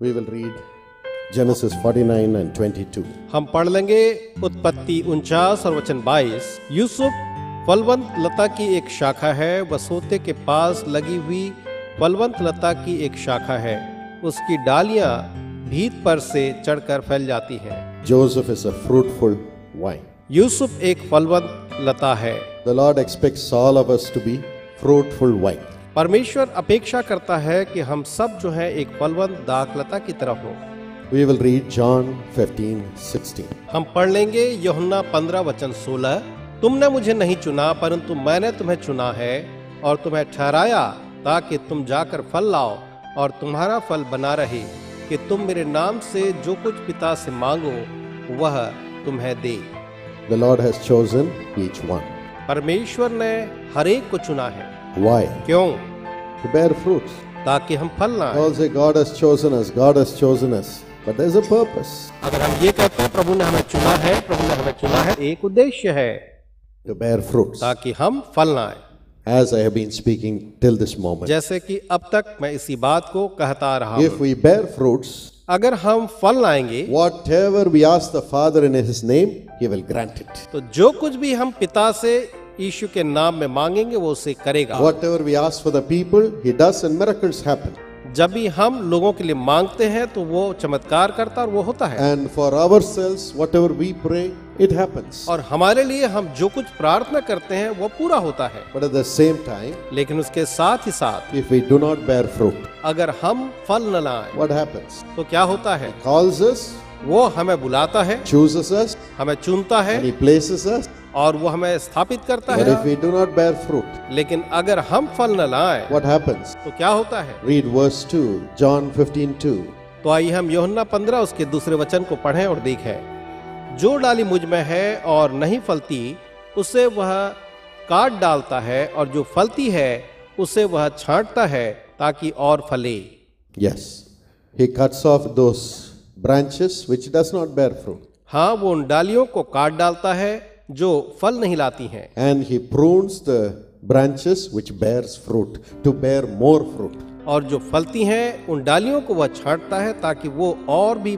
We will read Genesis 49 and 22. हम पढ़ लेंगे उत्पत्ति 49 और वचन 22। यूसुफ फलवंत लता की एक शाखा है, वह सोते के पास लगी हुई फलवंत लता की एक शाखा है, उसकी डालियां भीत पर से चढ़कर फैल जाती हैं। Joseph is a fruitful vine. Yusuf एक फलवंत लता है। The Lord expects all of us to be fruitful vine. परमेश्वर अपेक्षा करता है कि हम सब जो है एक फलवंत दाखलता की तरह हो। We will read John 15:16. हम पढ़ लेंगे यूहन्ना 15 वचन 16। तुमने मुझे नहीं चुना परंतु मैंने तुम्हें चुना है और तुम्हें ठहराया ताकि तुम जाकर फल लाओ और तुम्हारा फल बना रहे, कि तुम मेरे नाम से जो कुछ पिता से मांगो वह तुम्हें दे। The Lord has chosen each one. परमेश्वर ने हर एक को चुना है। Why? क्यों? To bear fruits. ताकि हम फल लाएं। All say God has chosen us, God has chosen us. But there's a purpose. अगर हम ये कहते हैं प्रभु ने हमें चुना है, प्रभु ने हमें चुना है, एक उद्देश्य है, To bear fruits. ताकि हम फल लाएं। As I have been speaking till this moment. जैसे कि अब तक मैं इसी बात को कहता आ रहा If हूँ, we bear fruits, अगर हम फल लाएंगे whatever we ask the Father in His name, He will grant it. तो जो कुछ भी हम पिता से यीशु के नाम में मांगेंगे वो उसे करेगा। Whatever we ask for the people, He does, and miracles happen. जब भी हम लोगों के लिए मांगते हैं तो वो चमत्कार करता और वो होता है। And for ourselves, whatever we pray, it happens. और हमारे लिए हम जो कुछ प्रार्थना करते हैं वो पूरा होता है। But at the same time, लेकिन उसके साथ ही साथ if we do not bear fruit, अगर हम फल न लाएं what happens? तो क्या होता है? Calls us, वो हमें बुलाता है, chooses us, हमें चुनता and है He places us. और वो हमें स्थापित करता But है। if we do not bear fruit, लेकिन अगर हम फल न लाएं what happens? तो क्या होता है? Read verse 2, John 15:2. तो आइए हम यूहन्ना 15 उसके दूसरे वचन को पढ़ें और देखें। जो डाली मुझ में है और नहीं फलती उसे वह काट डालता है, और जो फलती है उसे वह छांटता है ताकि और फले। Yes, He cuts off those branches which does not bear fruit. हाँ, वो उन डालियों को काट डालता है जो फल नहीं लाती हैं, And He prunes the branches which bears fruit to bear more fruit. और जो फलती हैं उन डालियों को वह छांटता है ताकि वो और भी।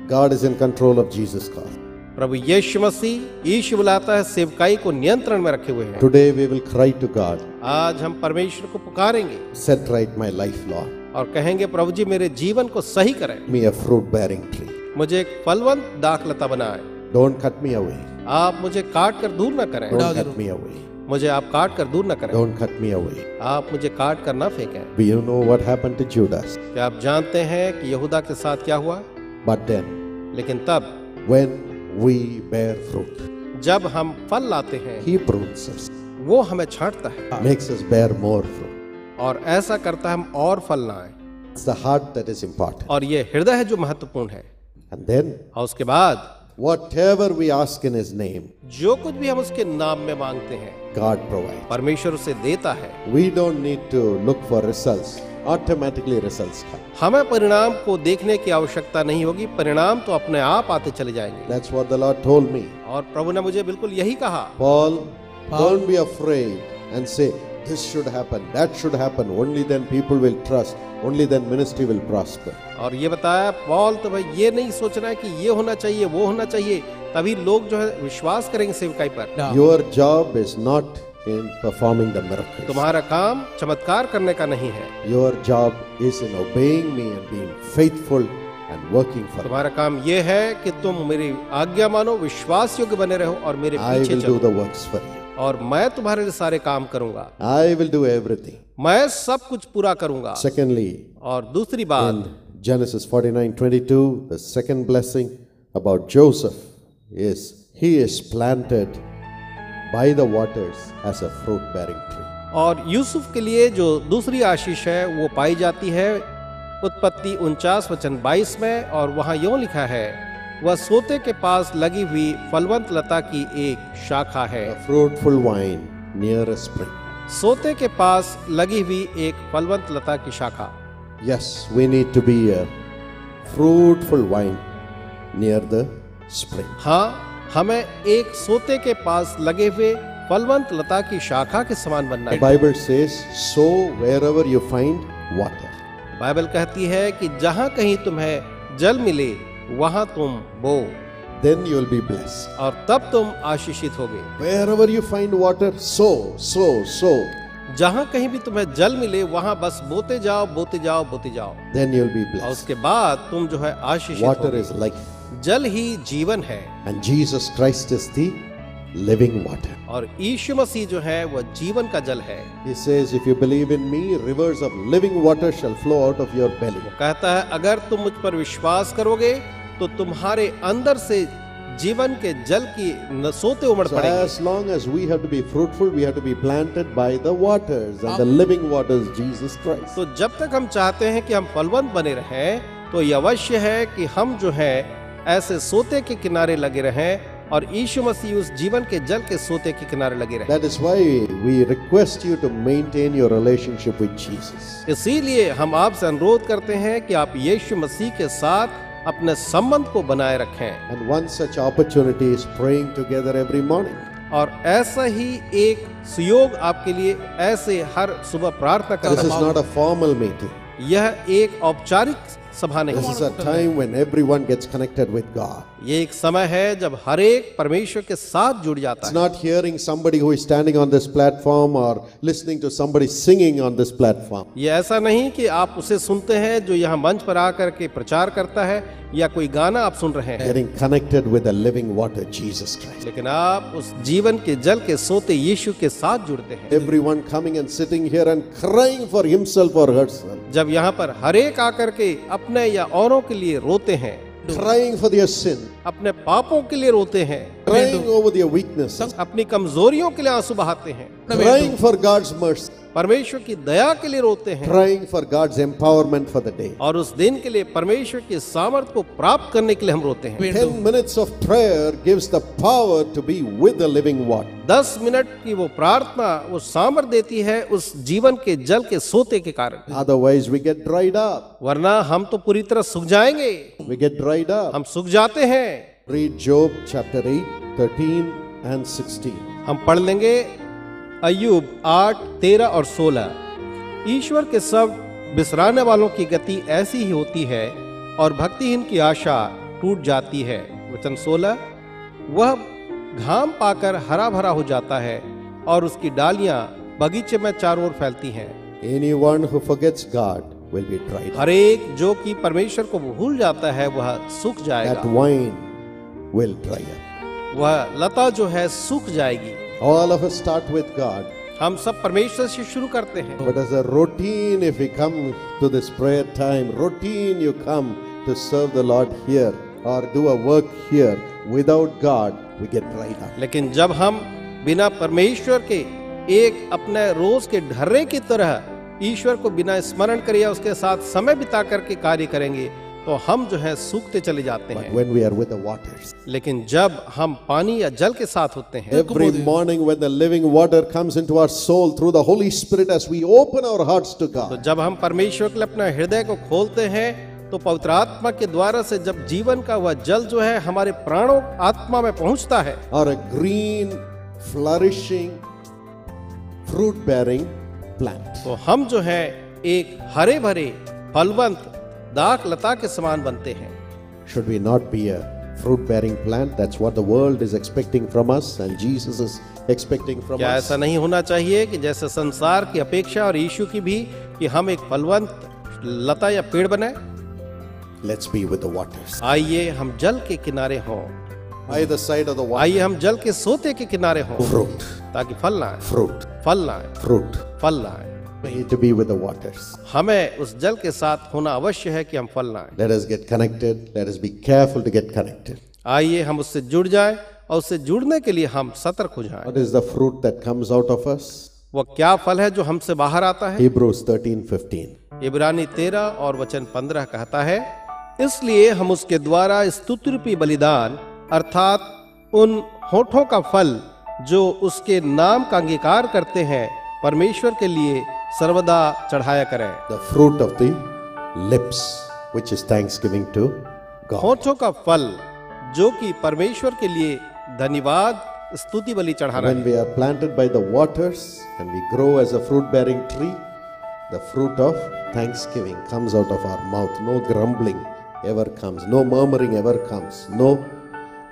God is in control of Jesus' cause. प्रभु यीशु मसीह यीशु बुलाता है, सेवकाई को नियंत्रण में रखे हुए हैं। Today we will cry to God, आज हम परमेश्वर को पुकारेंगे set right my life, Lord. और कहेंगे, प्रभु जी मेरे जीवन को सही करें, Me a fruit bearing tree. मुझे एक फलवंत दाखलता बनाएं। Don't cut me away. आप मुझे काट कर दूर न करें, Don't cut me away. मुझे आप काट कर दूर न करें, Don't cut me away. आप मुझे काट कर ना फेंकें। Do you know what happened to Judas? क्या आप जानते हैं कि यहूदा के साथ क्या हुआ? But then, लेकिन तब when we bear fruit, जब हम फल लाते हैं He prunes us, वो हमें छांटता है makes us bear more fruit. और ऐसा करता है हम और फल लाएं। It's the heart that is important. और ये हृदय है जो महत्वपूर्ण है। And then, और उसके बाद whatever we ask in His name, जो कुछ भी हम उसके नाम में मांगते हैं God provides. परमेश्वर उसे देता है। We don't need to look for results. Automatically results come. हमें परिणाम को देखने की आवश्यकता नहीं होगी, परिणाम तो अपने आप आते चले जाएंगे। That's what the Lord told me. और प्रभु ने मुझे बिल्कुल यही कहा, Paul, don't be afraid and say, this should happen, that should happen. Only then people will trust. Only then ministry will prosper. और ये बताया पौल, तो भाई ये नहीं सोचना है कि ये होना चाहिए वो होना चाहिए, तभी लोग जो है विश्वास करेंगे सेवकाई पर। Your job is not in performing the miracles. तुम्हारा काम चमत्कार करने का नहीं है, Your job is in obeying me and being faithful and working for me. तुम्हारा काम ये है कि तुम मेरी आज्ञा मानो, विश्वास योग्य बने रहो और मेरे I पीछे will do चलो, the works for you. और मैं तुम्हारे लिए सारे काम करूंगा। I will do everything. मैं सब कुछ पूरा करूंगा। Secondly, और दूसरी बात, in Genesis 49:22, the second blessing about Joseph is he is planted by the waters as a fruit bearing tree. और यूसुफ के लिए जो दूसरी आशीष है वो पाई जाती है उत्पत्ति 49 वचन 22 में, और वहां यूं लिखा है, वह सोते के पास लगी हुई फलवंत लता की एक शाखा है। A fruitful vine near a spring. सोते के पास लगी हुई एक फलवंत लता की शाखा। Yes, we need to be a fruitful vine near the spring. हाँ, हमें एक सोते के पास लगे हुए फलवंत लता की शाखा के समान बनना The है। Bible says, sow wherever you find water. Bible कहती है कि जहां कहीं तुम्हें जल मिले वहां तुम बो, then you will be blessed. और तब तुम आशीषित होगे। Wherever you find water, sow. जहां कहीं भी तुम्हें जल मिले वहां बस बोते जाओ, बोते जाओ, बोते जाओ, Then you will be और blessed. उसके बाद तुम जो है आशीषित Water होगे। is life, जल ही जीवन है, and Jesus Christ is the living water. और यीशु मसीह जो है वह जीवन का जल है। He says, if you believe in me, rivers of living water shall flow out of your belly. कहता है अगर तुम मुझ पर विश्वास करोगे तो तुम्हारे अंदर से जीवन के जल की सोते उमड़ So पड़ेंगे। as long as we have to be fruitful, we have to be planted by the waters, and the living waters, Jesus Christ. तो जब तक हम चाहते हैं कि हम फलवंत बने रहें, तो ये अवश्य है कि हम जो है ऐसे सोते के किनारे लगे रहें और यीशु मसीह उस जीवन के जल के सोते के किनारे लगे रहें। That is why we request you to maintain your relationship with Jesus. इसीलिए हम आपसे अनुरोध करते हैं कि आप यीशु मसीह के साथ अपने संबंध को बनाए रखें। And one such opportunity is praying together every morning. और ऐसा ही एक सुयोग आपके लिए ऐसे हर सुबह प्रार्थना This is करना, not a formal meeting. यह एक औपचारिक सभा नहीं This is है। a time when everyone gets connected with God. ये एक समय है जब हर एक परमेश्वर के साथ जुड़ जाता It's है। not hearing somebody who is standing on this platform or listening to somebody singing on this platform. ये ऐसा नहीं कि आप उसे सुनते हैं जो यहाँ मंच पर आकर के प्रचार करता है या कोई गाना आप सुन रहे हैं, Getting connected with the living water, Jesus Christ. लेकिन आप उस जीवन के जल के सोते यीशु के साथ जुड़ते हैं। Everyone coming and sitting here and crying for himself or herself. जब यहाँ पर हर एक आकर के अपने या औरों के लिए रोते हैं, Crying for their sin. अपने पापों के लिए रोते हैं, Crying over their weaknesses. अपनी कमजोरियों के लिए आंसू बहाते हैं, Crying for God's mercy. परमेश्वर की दया के लिए रोते हैं, Crying for God's empowerment for the day. और उस दिन के लिए परमेश्वर की सामर्थ को प्राप्त करने के लिए हम रोते हैं। 10 minutes of prayer gives the power to be with the living water. 10 minute की वो प्रार्थना वो सामर्थ देती है उस जीवन के जल के सोते के कारण, Otherwise we get dried up. वरना हम तो पूरी तरह सूख जाएंगे। We get dried up. हम सूख जाते हैं। Read Job chapter 8, 13 and 16. हम पढ़ लेंगे अय्यूब 8, 13 और 16। ईश्वर के सब बिसराने वालों की गति ऐसी ही होती है और भक्तिहीन की आशा टूट जाती है। वचन 16, वह घाम पाकर हरा भरा हो जाता है और उसकी डालियां बगीचे में चारों ओर फैलती हैं। Anyone who forgets God will be dried up. हर एक जो कि परमेश्वर को भूल जाता है वह सूख That जाएगा, wine will dry up. वह लता जो है सूख जाएगी। All of us start with God. हम सब परमेश्वर से शुरू करते हैं, But as a routine, if we come to this prayer time, routine you come to serve the Lord here or do a work here, without God, we get dried up. लेकिन जब हम बिना परमेश्वर के एक अपने रोज के ढर्रे की तरह ईश्वर को बिना स्मरण करे या उसके साथ समय बिता करके कार्य करेंगे तो हम जो है सूखते चले जाते But हैं। when we are with the waters, लेकिन जब हम पानी या जल के साथ होते हैं, every morning when the living water comes into our soul through the Holy Spirit as we open our hearts to तो God, जब हम परमेश्वर के लिए अपना हृदय को खोलते हैं तो पवित्र आत्मा के द्वारा से जब जीवन का वह जल जो है हमारे प्राणों आत्मा में पहुंचता है, or a green, flourishing, fruit-bearing plant. तो हम जो है एक हरे भरे फलवंत दाख लता के समान बनते हैं। Should we not be a fruit-bearing plant? That's what the world is expecting from us, and Jesus is expecting from क्या us. ऐसा नहीं होना चाहिए कि जैसे संसार की अपेक्षा और यीशु की भी कि हम एक फलवंत लता या पेड़ बने? Let's be with the waters. आइए हम जल के किनारे हों, By the side of the water. आइए हम जल के सोते के किनारे हों, Fruit, ताकि फल ना आए, fruit, फल ना आए, fruit. फल ना आए। We need to be with the waters. हमें उस जल के साथ होना अवश्य है कि हम फल ना आए। Let us get connected. Let us be careful to get connected. आइए हम उससे जुड़ जाएं और उससे जुड़ने के लिए हम सतर्क हो जाएं। What is the fruit that comes out of us? वह क्या फल है जो हमसे बाहर आता है? Hebrews 13:15. इब्रानी 13 और वचन 15 कहता है, इसलिए हम उसके द्वारा स्तुति रूपी बलिदान अर्थात उन होठों का फल जो उसके नाम का अंगीकार करते हैं परमेश्वर के लिए सर्वदा चढ़ाया करें। The fruit of the lips, which is thanksgiving to God. होठों का फल जो कि परमेश्वर के लिए धन्यवाद स्तुति बलि चढ़ाना When है। we are planted by the waters and we grow as a fruit-bearing tree, the fruit of thanksgiving comes out of our mouth. No grumbling ever comes, no murmuring ever comes, no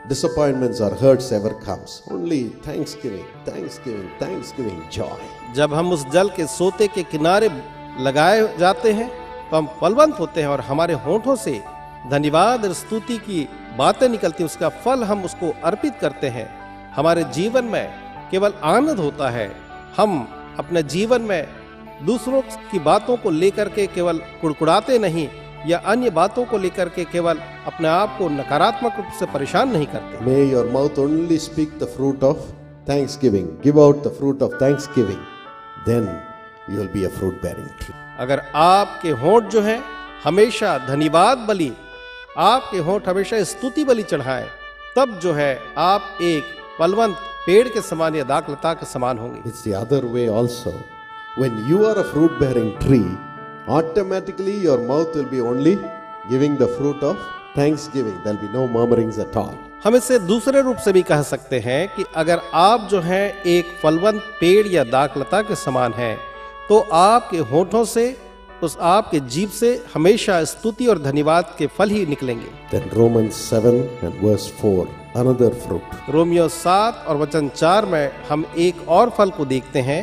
disappointments or hurts ever comes. Only thanksgiving, thanksgiving, thanksgiving, joy. जब हम उस जल के सोते के किनारे लगाए जाते हैं तो हम फलवंत होते हैं और हमारे होठों से धन्यवाद और स्तुति की बातें निकलती हैं, उसका फल हम उसको अर्पित करते हैं। हमारे जीवन में केवल आनंद होता है। हम अपने जीवन में दूसरों की बातों को लेकर के केवल कुड़कुड़ाते नहीं या अन्य बातों को लेकर के केवल अपने आप को नकारात्मक रूप से परेशान नहीं करते। May your mouth only speak the fruit of thanksgiving. Give out the fruit of thanksgiving. Then you will be a fruit bearing tree. अगर आपके होंठ जो हैं हमेशा धन्यवाद बलि, आपके होंठ हमेशा स्तुति बलि चढ़ाएं, तब जो है आप एक फलवंत पेड़ के समान या दाखलता के समान होंगे। It's the other way also. When you are a fruit bearing tree, automatically your mouth will be only giving the fruit of thanksgiving. There will be no murmurings at all. हम इसे दूसरे रूप से भी कह सकते हैं कि अगर आप जो हैं एक फलवंत पेड़ या दाखलता के समान हैं, तो आपके होठों से, उस आपके जीभ से हमेशा स्तुति और धन्यवाद के फल ही निकलेंगे। Then Romans 7 and verse 4, another fruit. Romeo 7 और वचन 4 में हम एक और फल को देखते हैं।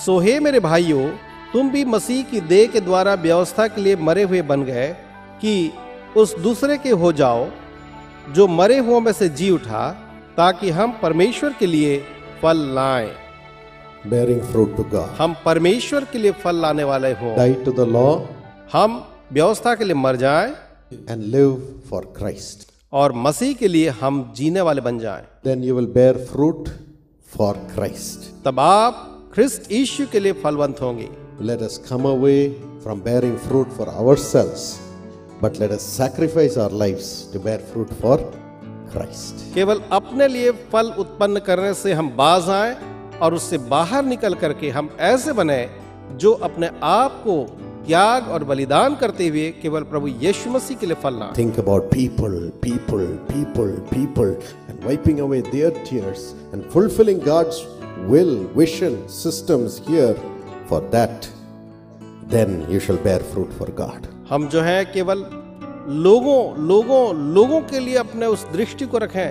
सो हे मेरे भाइयों, तुम भी मसीह की देह के द्वारा व्यवस्था के लिए मरे हुए बन गए कि उस दूसरे के हो जाओ जो मरे हुओं में से जी उठा, ताकि हम परमेश्वर के लिए फल लाएं। Bearing fruit to God. हम परमेश्वर के लिए फल लाने वाले हों। Die to the law हम व्यवस्था के लिए मर जाएं and live for Christ. और मसीह के लिए हम जीने वाले बन जाएं। Then you will bear fruit for Christ. तब आप ख्रिस्त यीशु के लिए फलवंत होंगे। Let us come away from bearing fruit for ourselves, but let us sacrifice our lives to bear fruit for Christ. केवल अपने लिए फल उत्पन्न करने से हम बाज आएं और उससे बाहर निकल करके हम ऐसे बने जो अपने आप को त्याग और बलिदान करते हुए केवल प्रभु यीशु मसीह के लिए फल लाएं। Think about people and wiping away their tears and fulfilling God's will, vision, systems here for that. Then you shall bear fruit for God. हम जो है केवल लोगों के लिए अपने उस दृष्टि को रखें,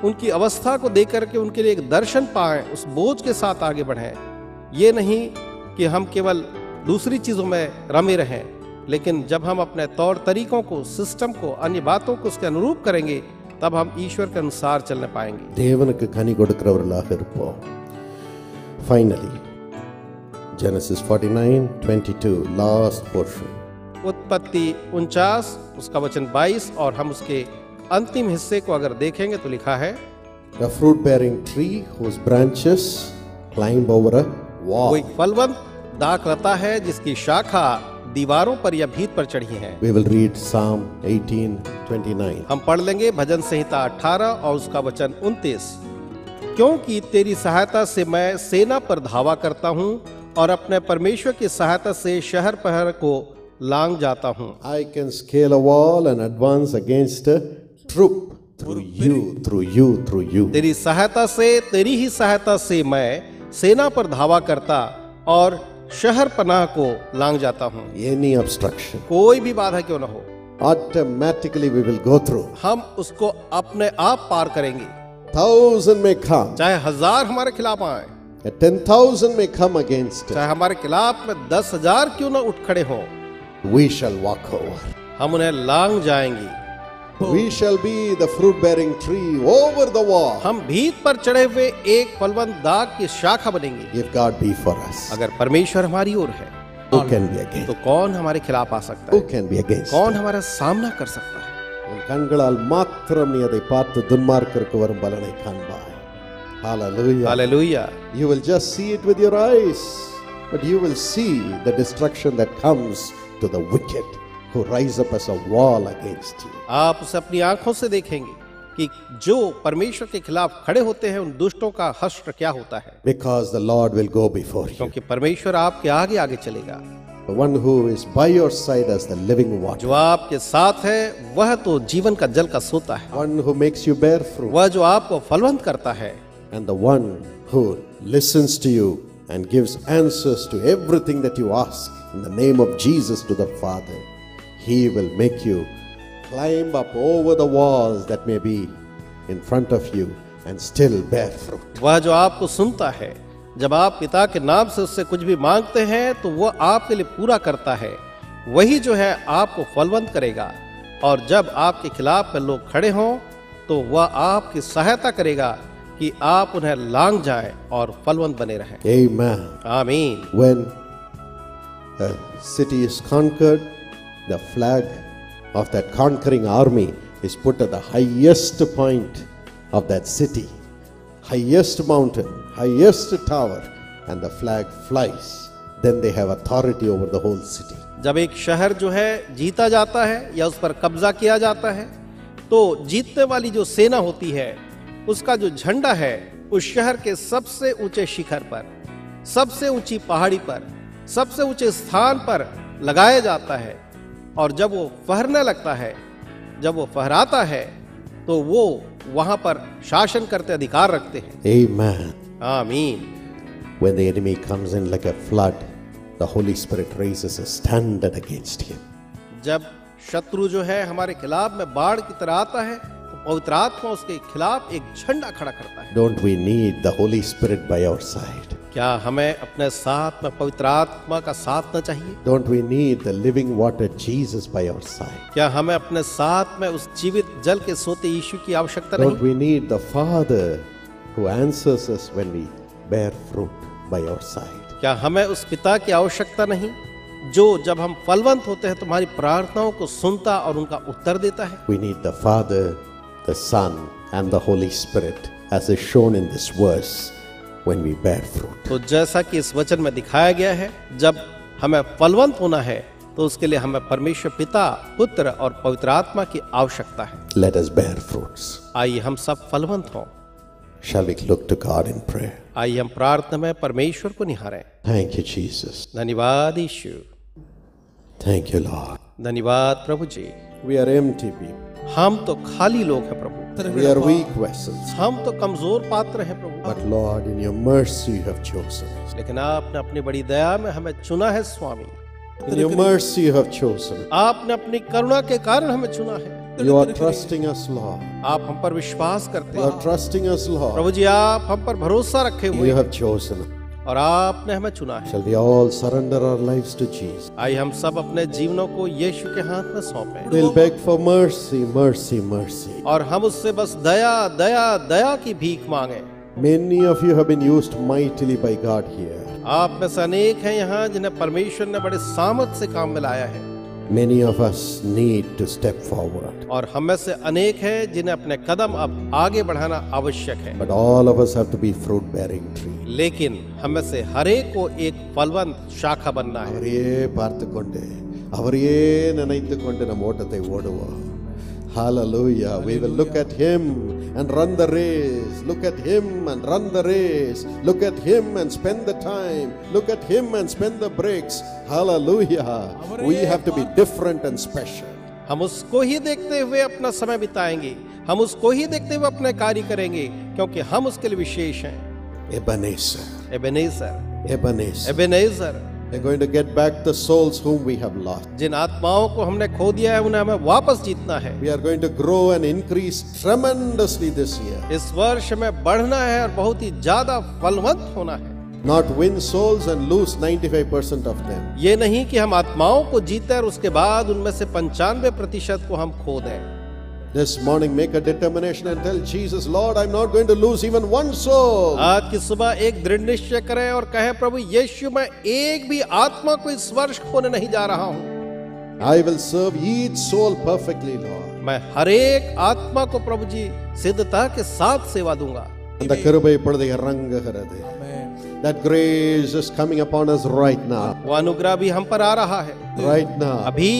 उनकी अवस्था को देख करके उनके लिए एक दर्शन पाएं, उस बोझ के साथ आगे बढ़ें। ये नहीं कि हम केवल दूसरी चीजों में रमे रहें, लेकिन जब हम अपने तौर तरीकों को, सिस्टम को, अन्य बातों को उसके अनुरूप करेंगे, तब हम ईश्वर के अनुसार चलने पाएंगे। தேவனுக்கு கனி கொடுக்கிறவர்களாக இருப்போம். Finally, Genesis 49:22, last portion. उत्पत्ति 49 उसका वचन 22 और हम उसके अंतिम हिस्से को अगर देखेंगे तो लिखा है, A fruit-bearing tree whose branches climb over a वो wall. एक फलवंत दाखलता है जिसकी शाखा दीवारों पर या भीत पर चढ़ी है। We will read Psalm 18:29. हम पढ़ लेंगे भजन संहिता 18 और उसका वचन 29। क्योंकि तेरी सहायता से मैं सेना पर धावा करता हूँ और अपने परमेश्वर की सहायता से शहर पहर को लांग जाता हूँ। I can scale a wall and advance against a troop through you. तेरी सहायता से, तेरी ही सहायता से मैं सेना पर धावा करता और शहर पनाह को लांग जाता हूँ। Any obstruction, कोई भी बाधा क्यों न हो, automatically we will go through. हम उसको अपने आप पार करेंगे। 1,000 may come, चाहे 1000 हमारे खिलाफ आए, 10,000 may come against it. चाहे हमारे खिलाफ में 10,000 क्यों न उठ खड़े हों, We shall walk over. हम उन्हें लांग जाएंगे। We shall be the fruit-bearing tree over the wall. हम भीत पर चढ़े हुए एक फलवंत दाग की शाखा बनेंगे। If God be for us, अगर परमेश्वर हमारी ओर है who can be against? तो कौन हमारे खिलाफ आ सकता Who है? can be against? कौन हमारा सामना कर सकता है? உன் கண்களால் மாத்திரம் நீ அதை பார்த்து துன்மார்க்கருக்கு வரும் பலனை காண்பாய். Hallelujah. Hallelujah. You will just see it with your eyes, but you will see the destruction that comes to the wicked who rise up as a wall against you. आप उसे अपनी आंखों से देखेंगे कि जो परमेश्वर के खिलाफ खड़े होते हैं उन दुष्टों का हश्र क्या होता है, Because the Lord will go before you. क्योंकि परमेश्वर आपके आगे आगे चलेगा। The one who is by your side as the living water. जो आपके साथ है वह तो जीवन का जल का सोता है, One who makes you bear fruit. वह जो आपको फलवंत करता है, And the one who listens to you and gives answers to everything that you ask in the name of Jesus to the Father, He will make you climb up over the walls that may be in front of you and still bear fruit. वह जो आपको सुनता है, जब आप पिता के नाम से उससे कुछ भी मांगते हैं तो वह आपके लिए पूरा करता है। वही जो है आपको फलवंत करेगा, और जब आपके खिलाफ में लोग खड़े हों तो वह आपकी सहायता करेगा कि आप उन्हें लांघ जाएं और फलवंत बने रहें। Amen. आमीन। When a city is conquered, the flag of that conquering army is put at the highest point of that city, highest mountain, highest tower, and the flag flies. Then they have authority over the whole city. जब एक शहर जो है जीता जाता है या उस पर कब्जा किया जाता है, तो जीतने वाली जो सेना होती है उसका जो झंडा है उस शहर के सबसे ऊंचे शिखर पर, सबसे ऊंची पहाड़ी पर, सबसे ऊंचे स्थान पर लगाया जाता है, और जब वो फहरने लगता है, जब वो फहराता है, तो वो वहां पर शासन करते अधिकार रखते हैं। Amen. आमीन। When the enemy comes in like a flood, the Holy Spirit raises a standard against him. जब शत्रु जो है हमारे खिलाफ में बाढ़ की तरह आता है तो पवित्र आत्मा उसके खिलाफ एक झंडा खड़ा करता है। Don't we need the Holy Spirit by our side? क्या हमें अपने साथ में पवित्र आत्मा का साथ न चाहिए? Don't we need the living water Jesus by our side? क्या हमें अपने साथ में उस जीवित जल के सोते यीशु की आवश्यकता Don't नहीं? we need the Father who answers us when we bear fruit by our side? क्या हमें उस पिता की आवश्यकता नहीं जो जब हम फलवंत होते हैं तुम्हारी प्रार्थनाओं को सुनता और उनका उत्तर देता है? We need the Father, the Son, and the Holy Spirit, as is shown in this verse, when we bear fruit. तो जैसा कि इस वचन में दिखाया गया है, जब हमें फलवंत होना है तो उसके लिए हमें परमेश्वर पिता, पुत्र और पवित्र आत्मा की आवश्यकता है। Let us bear fruits. आइए हम सब फलवंत हों। Shall we look to God in prayer? आइए हम प्रार्थना में परमेश्वर को निहारें। Thank you, Jesus. धन्यवाद यीशु। Thank you, Lord. धन्यवाद प्रभु जी। We are empty people. हम तो खाली लोग हैं प्रभु, We are weak vessels. हम तो कमजोर पात्र हैं प्रभु, But Lord, in your mercy you have chosen us. लेकिन आपने अपनी बड़ी दया में हमें चुना है स्वामी। In your mercy you have chosen us. आपने अपनी करुणा के कारण हमें चुना है। You are trusting us, Lord. आप हम पर विश्वास करते You हैं are trusting us, Lord. प्रभु जी, आप हम पर भरोसा रखे हुए You हैं have chosen us. और आपने हमें चुना है। Shall we all surrender our lives to Jesus? आइए हम सब अपने जीवनों को यीशु के हाथ में सौंपें We'll beg for mercy, mercy, mercy. और हम उससे बस दया दया दया की भीख मांगे। Many of you have been used mightily by God here. आप में से अनेक हैं यहाँ जिन्हें परमेश्वर ने बड़े सामर्थ से काम में लाया है, Many of us need to step forward. और हम में से अनेक हैं जिन्हें अपने कदम अब आगे बढ़ाना आवश्यक है। But all of us have to be fruit-bearing tree. लेकिन हम में से हरेक को एक फलवंत शाखा बनना है। அவரையே பார்த்துக்கொண்டு அவரையே நினைத்துக்கொண்டு நம் ஓட்டத்தை ஓடுவோம். Hallelujah. We will look at him and run the race. Look at him and run the race. Look at him and spend the time. Look at him and spend the breaks. Hallelujah. We have to be different and special. हम उसको ही देखते हुए अपना समय बिताएंगे, हम उसको ही देखते हुए अपने कार्य करेंगे, क्योंकि हम उसके लिए विशेष हैं। Ebenezer. Ebenezer, Ebenezer. Ebenezer, We're going to get back the souls whom we have lost. जिन आत्माओं को हमने खो दिया है उन्हें हमें वापस जीतना है। We are going to grow and increase tremendously this year. इस वर्ष में बढ़ना है और बहुत ही ज्यादा फलवंत होना है। Not win souls and lose 95% of them. ये नहीं कि हम आत्माओं को जीते और उसके बाद उनमें से 95% को हम खो दें। This morning make a determination and tell Jesus, Lord, I'm not going to lose even one soul. आज की सुबह एक दृढ़ निश्चय करें और कहें, प्रभु यीशु, मैं एक भी आत्मा को इस वर्ष खोने नहीं जा रहा हूँ। I will serve each soul perfectly, Lord. मैं हर एक आत्मा को प्रभु जी सिद्धता के साथ सेवा दूंगा। அந்த கிருபை இப்பொழுது இறங்குகிறது. That grace is coming upon us right now. वो अनुग्रह भी हम पर आ रहा है Right now. अभी,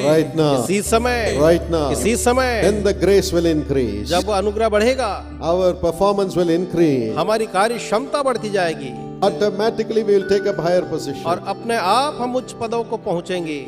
Right now. इसी समय, Right now. इसी समय। Then the grace will increase. जब वो अनुग्रह बढ़ेगा, Our performance will increase. हमारी कार्य क्षमता बढ़ती जाएगी Automatically we will take up higher position. और अपने आप हम उच्च पदों को पहुंचेंगे।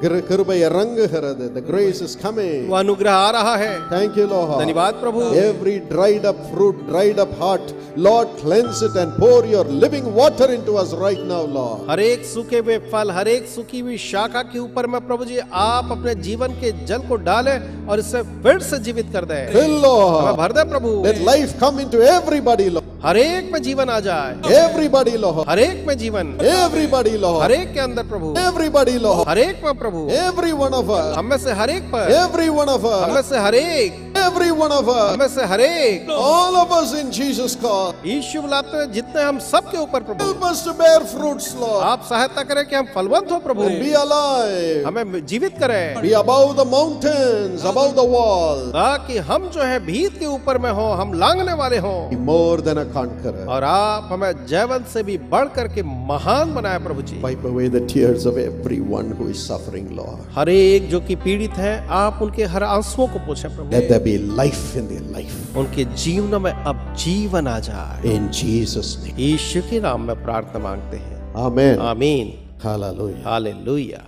कृपा इरंगुகிறது. The grace is coming. वो अनुग्रह आ रहा है. Thank you, Lord. धन्यवाद प्रभु. Every dried up fruit, dried up heart, Lord, cleanse it and pour your living water into us right now, Lord. हर एक सूखे हुए फल, हर एक सूखी हुई शाखा के ऊपर में प्रभु जी आप अपने जीवन के जल को डालें और इसे फिर से जीवित कर दें. Fill, हमें Lord. भर दे प्रभु. Let life come into everybody, Lord. हर एक में जीवन आ जाए. Everybody, Lord. हर एक में जीवन. Everybody, हर Lord. एक के अंदर प्रभु. Everybody, Lord. हर एक में प्रभु. Every one of us. हम में से हर एक पर. Every one of हम में us. से हर एक. Every one of हम us. में से हर एक. All of us in Jesus' cause. यीशु बुलाते हैं जितने हम सब के ऊपर प्रभु. Help us to bear fruits, Lord. आप सहायता करें कि हम फलवंत हो प्रभु. And be alive. हमें जीवित करें. Be above the mountains, above the wall. ताकि हम जो है भीत के ऊपर में हो, हम लांघने वाले हो. Be more than a conqueror. और आप हमें जयवंत से भी बढ़ करके महान बनाए प्रभु जी. Wipe away the tears of everyone who is suffering, Lord. हर एक जो कि पीड़ित है आप उनके हर आंसुओं को पोंछें प्रभु. Let there be life in their life. उनके जीवन में अब जीवन आ जाए. In Jesus' name. यीशु के नाम में प्रार्थना मांगते हैं. Amen. आमीन. Hallelujah. हालेलुया.